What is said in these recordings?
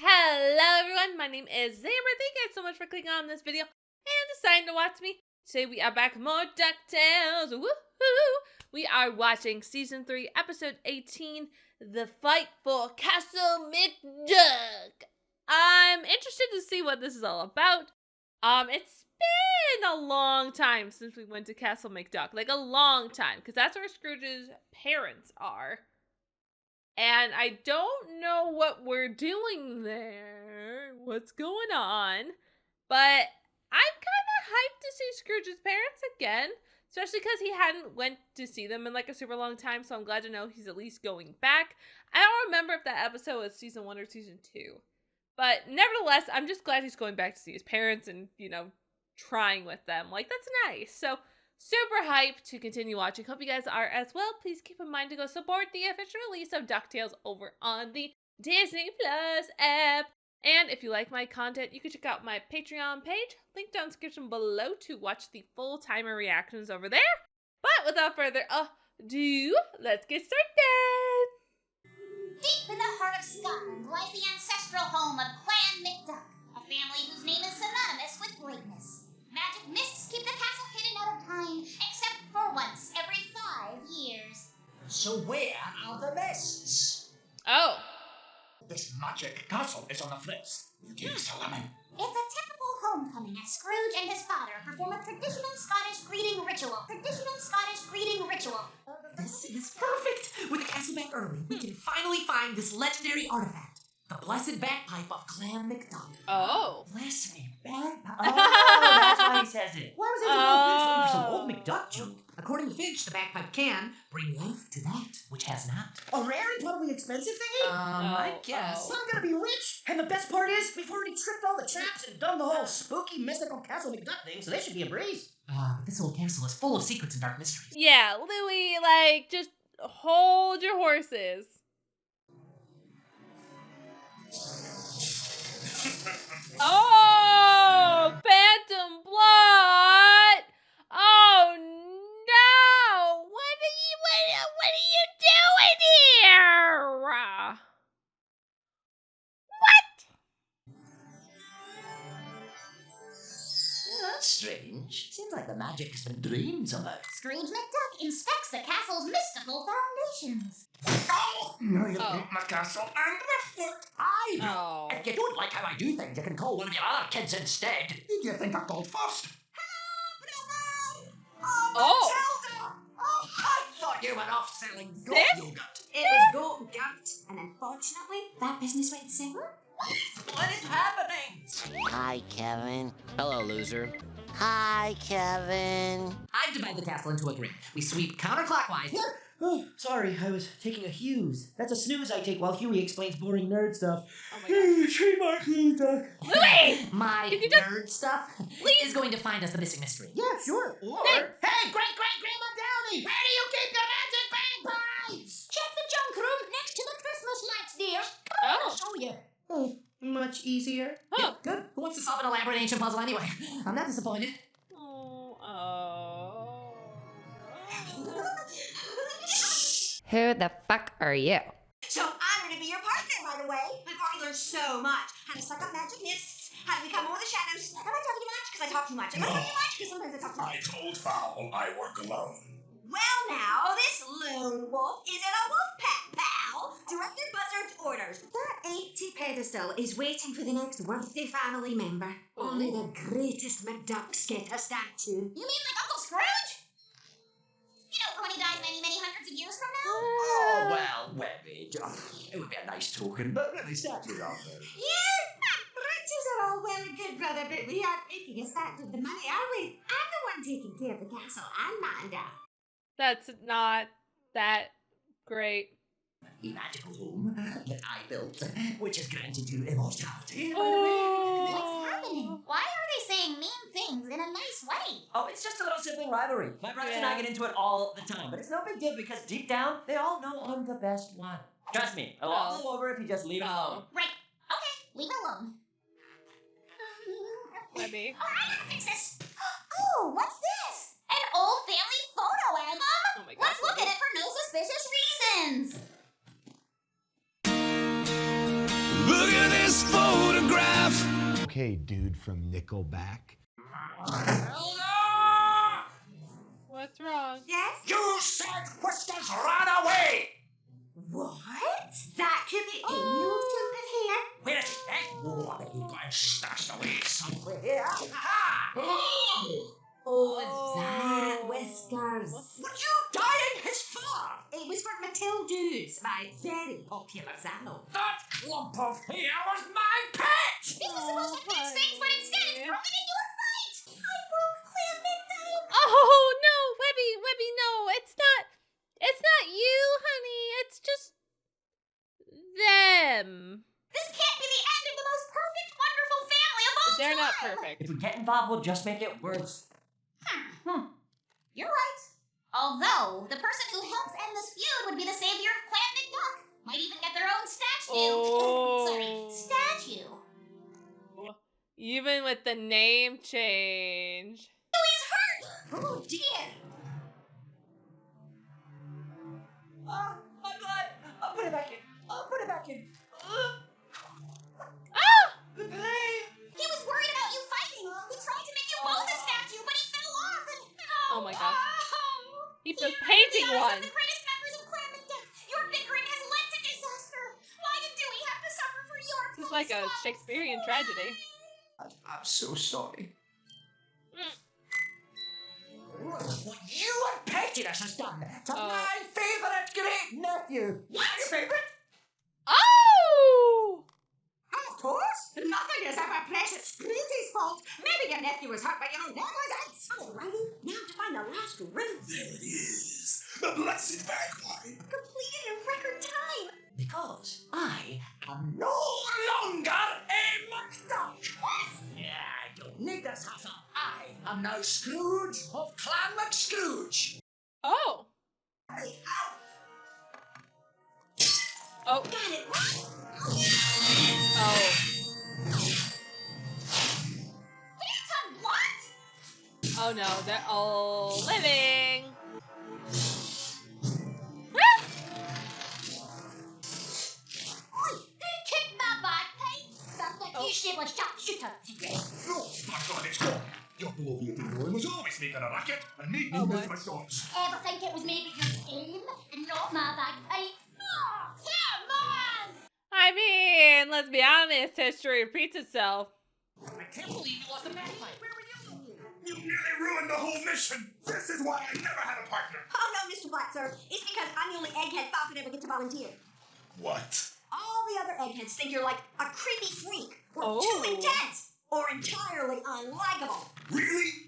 Hello everyone, my name is Zamber. Thank you guys so much for clicking on this video and deciding to watch me. Today we are back more Ducktales. Woohoo! We are watching Season 3, Episode 18, The Fight for Castle McDuck. I'm interested to see what this is all about. It's been a long time since we went to Castle McDuck. Like a long time, because that's where Scrooge's parents are. And I don't know what we're doing there, what's going on, but I'm kind of hyped to see Scrooge's parents again, especially because he hadn't went to see them in like a super long time, so I'm glad to know he's at least going back. I don't remember if that episode was Season 1 or Season 2, but nevertheless, I'm just glad he's going back to see his parents and, you know, trying with them. Like, that's nice. So, super hyped to continue watching. Hope you guys are as well. Please keep in mind to go support the official release of DuckTales over on the Disney Plus app. And if you like my content, you can check out my Patreon page. Link down in the description below to watch the full timer reactions over there. But without further ado, let's get started. Deep in the heart of Scotland lies the ancestral home of Clan McDuck, a family whose name is synonymous with greatness. Magic mists keep the castle hidden out of time, except for once every 5 years. So where are the mists? Oh. This magic castle is on the fritz. You gave us a lemon. It's a typical homecoming as Scrooge and his father perform a traditional Scottish greeting ritual. This is perfect! With the castle back early, we can finally find this legendary artifact. The blessed bagpipe of Clan McDuck. Oh. Bless me, bagpipe. Oh, that's why he says it. Why was it Oh. for some old McDuck joke? According to Finch, the bagpipe can bring life to that which has not. A rare and probably expensive thingy? I guess. So I'm gonna be rich, and the best part is, we've already tripped all the traps and done the whole spooky, mystical Castle McDuck thing, so this should be a breeze. But this old castle is full of secrets and dark mysteries. Yeah, Louie, like, just hold your horses. Oh, Phantom Blot! Oh no! What are you doing here? That's strange. Seems like the magic has been drained somehow. Scrooge McDuck inspects the castle's mystical foundations. Oh! No, you Oh. broke my castle and my foot. I know. Oh. If you don't like how I do things, you can call one of your other kids instead. Who do you think I called first? Oh. Matilda! Oh, I thought you were off selling goat Sis? yogurt. It was goat gut, and unfortunately, that business went sour. What is happening? Hi, Kevin. Hello, loser. Hi, Kevin. I divide the castle into a grid. We sweep counterclockwise. Oh, sorry, I was taking a Hughes. That's a snooze I take while Huey explains boring nerd stuff. Oh my god. Trademark Little Duck. Louie! My Can you just- nerd stuff is going to find us the missing mystery. Yeah, sure. Or, Thanks. hey, great-great-grandma Dowdy, where do you keep your magic bagpipes? Check the junk room next to the Christmas lights, dear. Oh. I'll show you. Oh, much easier. Huh. Good. Who wants to solve an elaborate ancient puzzle anyway? I'm not disappointed. Who the fuck are you? So I'm going to be your partner, by the way. I've already learned so much. How to suck up magic mists, how to become over the shadows. Am I talking too much? Because I talk too much. Am I talking too much? Because sometimes I talk too I much. told FOWL I work alone. Well, now, this lone wolf is in a wolf pack, pal. Direct your buzzard's orders. That empty pedestal is waiting for the next worthy family member. Only the greatest McDucks get a statue. You mean like Uncle Scrooge? You know, for when he dies many hundreds of years from now? Oh, well, it would be a nice token, but really, statues aren't there. Yeah, riches are all well and good, brother, but we aren't making a statue of the money, are we? I'm the one taking care of the castle and Manda. That's not that great. A magical home that I built, which is granted you immortality. Oh. What's happening? Why are they saying mean things in a nice way? Oh, it's just a little sibling rivalry. My brothers and I get into it all the time, but it's no big deal because deep down, they all know I'm the best one. Trust me, it'll all blow over if you just leave it alone. Right. Okay, leave it alone. Maybe. Alright, I'll fix this. Oh, what's this? An old family photo album? Oh my god. Let's look at it for no suspicious reasons. Look at this this photograph. Okay, dude from Nickelback. What's wrong? Yes? You said Whiskers ran away! What? That could be any old chunk of hair. Where is it, eh? Oh, I bet you got it stashed away somewhere here. Ha! Oh, that Whiskers. Would you dying his fur? It was for Matilda's, my very popular Zano. That clump of hair was my pet! This was supposed to fix things, but instead it's thrown it into a fight! I broke Clan McDuck! Oh no, Webby, no, it's not you, honey. It's just them. This can't be the end of the most perfect, wonderful family of all They're time! not perfect. If we get involved, we'll just make it worse. You're right. Although, the person who helps end this feud would be the savior of Clan McDuck. Might even get their own statue. Oh. Statue. Even with the name change. Oh, he's hurt! Oh, dear. I'm glad. I'll put it back in. Ah! The plane. He was worried about you fighting. He tried to make you both a statue, but he fell off and... Oh my gosh. Oh. He was Here, painting the eyes one. of the greatest members of Clan McDuck. Your bickering has led to disaster. Why did Dewey have to suffer for your This is like a Shakespearean tragedy. I'm so sorry. What you and Prejudice has done to my favourite great nephew. What? Your favourite? Oh! Of course. Nothing is ever Precious Scrooge's fault. Maybe your nephew was hurt by your negligence. Alrighty, now to find the last ring. There it is. The blessed bagpipe. Completed in record time. Because I am no longer a McDuck. Yeah, I don't need this hassle. I am now Scrooge of Clan McScrooge. Oh. Oh. Got it. Oh. Phantom Blot? Oh no, they're all living. Oi, who kicked my bagpipe? That's what you should have shot shooter today. Oh, my God, it's gone. Your bloviating boy was always making a racket and made me miss my shots. Ever think it was maybe your aim and not my bagpipe? Oh, come on! I mean, let's be honest, history repeats itself. I can't believe you lost the bagpipe. Where were you? You nearly ruined the whole mission. This is why I never had a partner. Oh, no, Mr. Black, sir. It's because I'm the only egghead falcon ever get to volunteer. What? All the other eggheads think you're like a creepy freak, or Oh. too intense, or entirely unlikable. Really?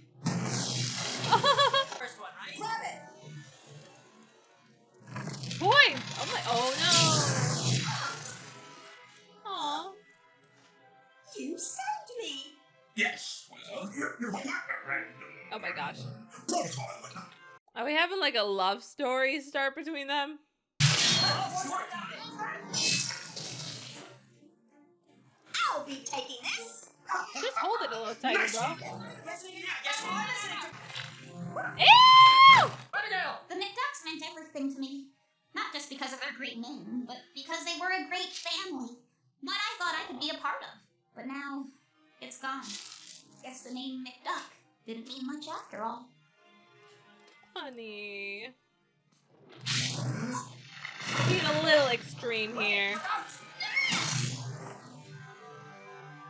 First one, right? Grab it. Boys! Oh my, oh no. Aw. You saved me. Yes. Well, you're my partner, right? Oh my gosh. Protocol and whatnot. Are we having like a love story start between them? I'll be taking this. Just hold it a little tighter, Nice bro. one. Yes, we're listening to. Ew! Abigail. The McDucks meant everything to me. Not just because of their great name, but because they were a great family. One I thought I could be a part of. But now, it's gone. Guess the name McDuck didn't mean much after all. Honey. Being a little extreme here.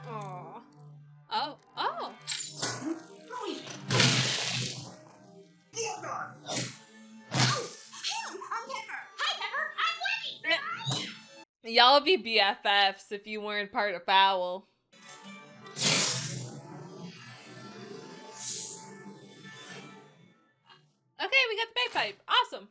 Aw. Oh, oh. Well done. I'm Pepper. Hi, Pepper! I'm Wendy! Y'all would be BFFs if you weren't part of FOWL. Okay, we got the bagpipe. Awesome.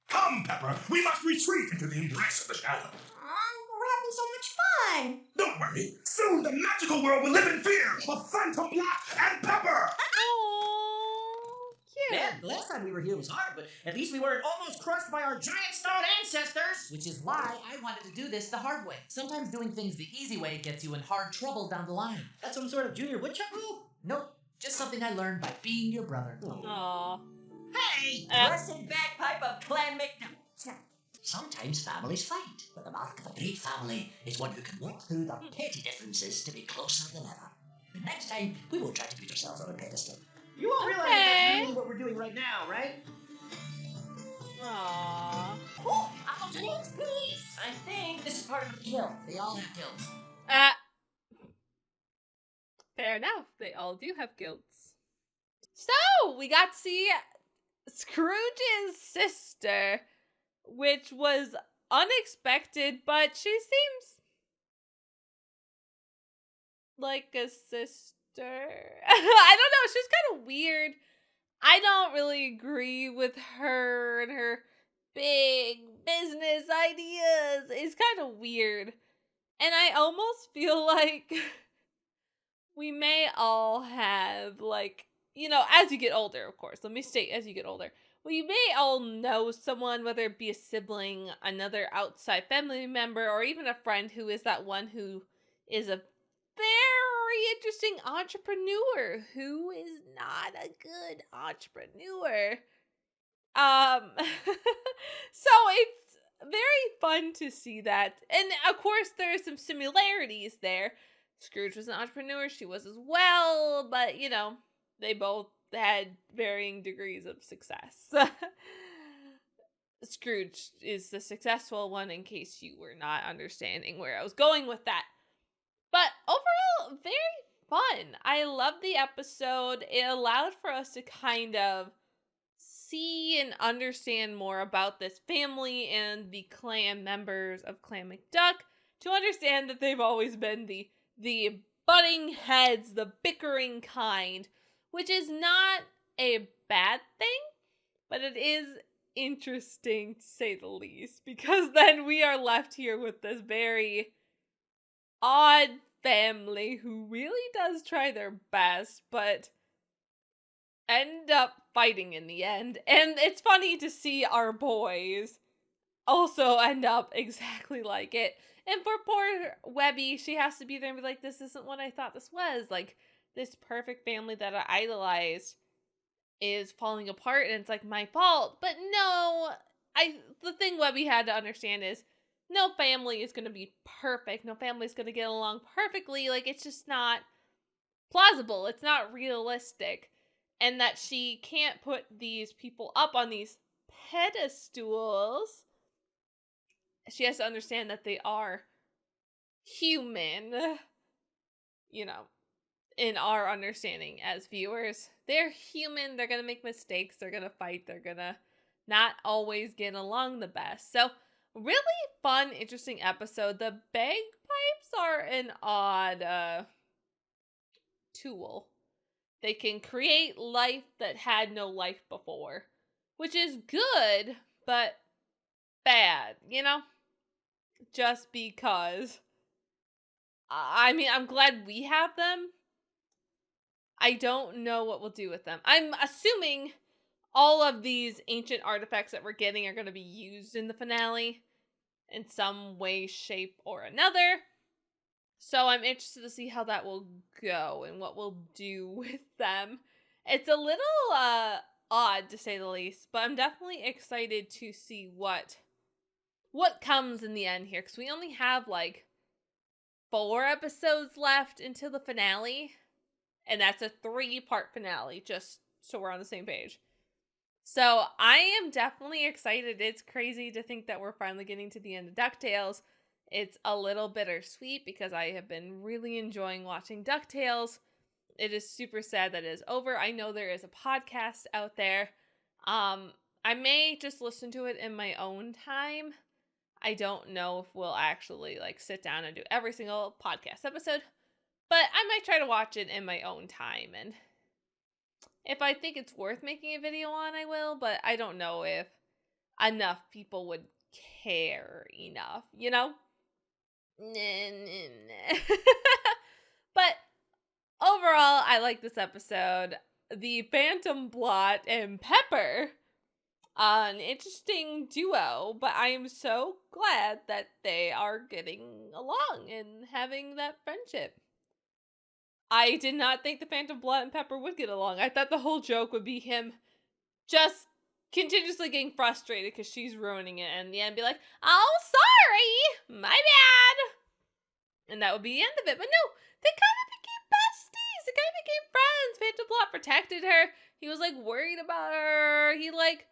Come, Pepper. We must retreat into the embrace of the shadow. We're having so much fun. Don't worry. Soon the magical world will live in fear of Phantom Blot and Pepper. Oh, cute. Man, the last time we were here was hard, but at least we weren't almost crushed by our giant stone ancestors. Which is why I wanted to do this the hard way. Sometimes doing things the easy way gets you in hard trouble down the line. That's some sort of junior woodchuck rule? Nope, just something I learned by being your brother. Aw. Hey! Blessed bagpipe of Clan McDuck. Sometimes families fight, but the mark of a great family is one who can work through their petty differences to be closer than ever. But next time, we won't try to put ourselves on a pedestal. You all realize that that's really what we're doing right now, right? Aww. Oh, I got an eggs, please. I think this is part of the kill. They all have kills. Fair enough. They all do have guilts. So, we got to see Scrooge's sister, which was unexpected, but she seems like a sister. I don't know. She's kind of weird. I don't really agree with her and her big business ideas. It's kind of weird. And I almost feel like we may all have, like, you know, as you get older, of course. Let me state, as you get older. Well, you may all know someone, whether it be a sibling, another outside family member, or even a friend who is that one who is a very interesting entrepreneur who is not a good entrepreneur. So it's very fun to see that. And of course, there are some similarities there. Scrooge was an entrepreneur, she was as well, but you know, they both had varying degrees of success. Scrooge is the successful one, in case you were not understanding where I was going with that. But overall, very fun. I love the episode. It allowed for us to kind of see and understand more about this family and the clan members of Clan McDuck, to understand that they've always been the butting heads, the bickering kind, which is not a bad thing, but it is interesting to say the least, because then we are left here with this very odd family who really does try their best, but end up fighting in the end. And it's funny to see our boys also end up exactly like it. And for poor Webby, she has to be there and be like, this isn't what I thought this was. Like, this perfect family that I idolized is falling apart, and it's like my fault. But no, the thing Webby had to understand is no family is going to be perfect. No family is going to get along perfectly. Like, it's just not plausible. It's not realistic. And that she can't put these people up on these pedestals. She has to understand that they are human, you know, in our understanding as viewers. They're human, they're gonna make mistakes, they're gonna fight, they're gonna not always get along the best. So, really fun, interesting episode. The bagpipes are an odd tool. They can create life that had no life before, which is good, but bad, you know? Just because. I mean, I'm glad we have them. I don't know what we'll do with them. I'm assuming all of these ancient artifacts that we're getting are going to be used in the finale in some way, shape, or another. So I'm interested to see how that will go and what we'll do with them. It's a little odd, to say the least, but I'm definitely excited to see what comes in the end here, because we only have like 4 episodes left until the finale, and that's a 3-part finale, just so we're on the same page. So I am definitely excited. It's crazy to think that we're finally getting to the end of DuckTales. It's a little bittersweet because I have been really enjoying watching DuckTales. It is super sad that it is over. I know there is a podcast out there. I may just listen to it in my own time. I don't know if we'll actually like sit down and do every single podcast episode, but I might try to watch it in my own time, and if I think it's worth making a video on, I will, but I don't know if enough people would care enough, you know? But overall, I like this episode. The Phantom Blot and Pepper, an interesting duo, but I am so glad that they are getting along and having that friendship. I did not think the Phantom Blot and Pepper would get along. I thought the whole joke would be him just continuously getting frustrated because she's ruining it, and in the end be like, oh, sorry, my bad. And that would be the end of it. But no, they kind of became besties. They kind of became friends. Phantom Blot protected her. He was like worried about her. He like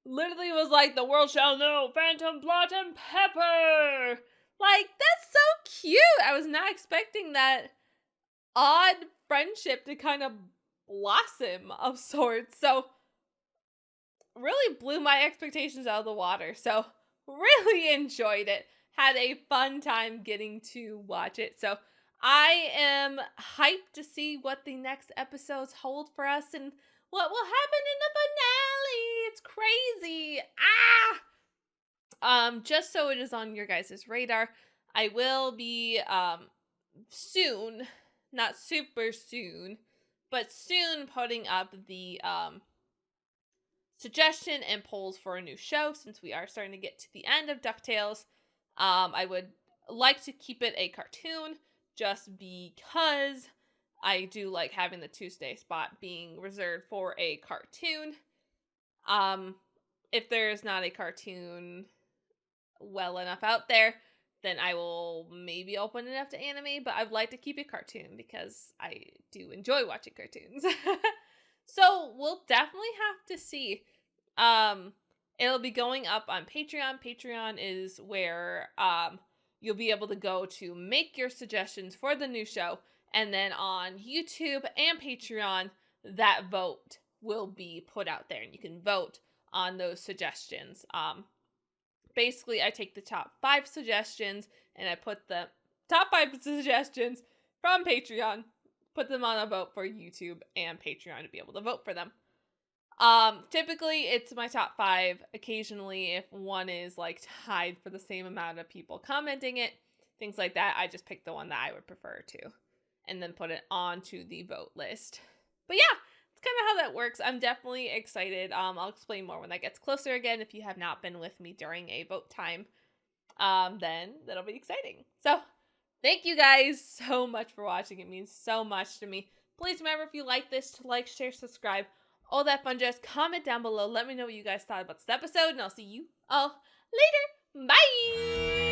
literally was like, the world shall know Phantom Blot and Pepper. Like, that's so cute. I was not expecting that odd friendship to kind of blossom of sorts. So really blew my expectations out of the water. So really enjoyed it. Had a fun time getting to watch it. So I am hyped to see what the next episodes hold for us and what will happen in the finale. It's crazy. Just so it is on your guys' radar, I will be soon, not super soon, but soon putting up the suggestion and polls for a new show since we are starting to get to the end of Ducktales. I would like to keep it a cartoon just because I do like having the Tuesday spot being reserved for a cartoon. If there's not a cartoon well enough out there, then I will maybe open it up to anime, but I'd like to keep it cartoon because I do enjoy watching cartoons. So we'll definitely have to see. It'll be going up on Patreon. Patreon is where you'll be able to go to make your suggestions for the new show, and then on YouTube and Patreon, that vote will be put out there, and you can vote on those suggestions. Basically, I take the top 5 suggestions, and I put the top 5 suggestions from Patreon, put them on a vote for YouTube and Patreon to be able to vote for them. Typically, it's my top 5. Occasionally, if one is, like, tied for the same amount of people commenting it, things like that, I just pick the one that I would prefer to, and then put it onto the vote list. But yeah, it's kind of how that works. I'm definitely excited. I'll explain more when that gets closer again. If you have not been with me during a vote time, then that'll be exciting. So, thank you guys so much for watching. It means so much to me. Please remember, if you like this, to like, share, subscribe, all that fun jazz. Comment down below. Let me know what you guys thought about this episode, and I'll see you all later. Bye!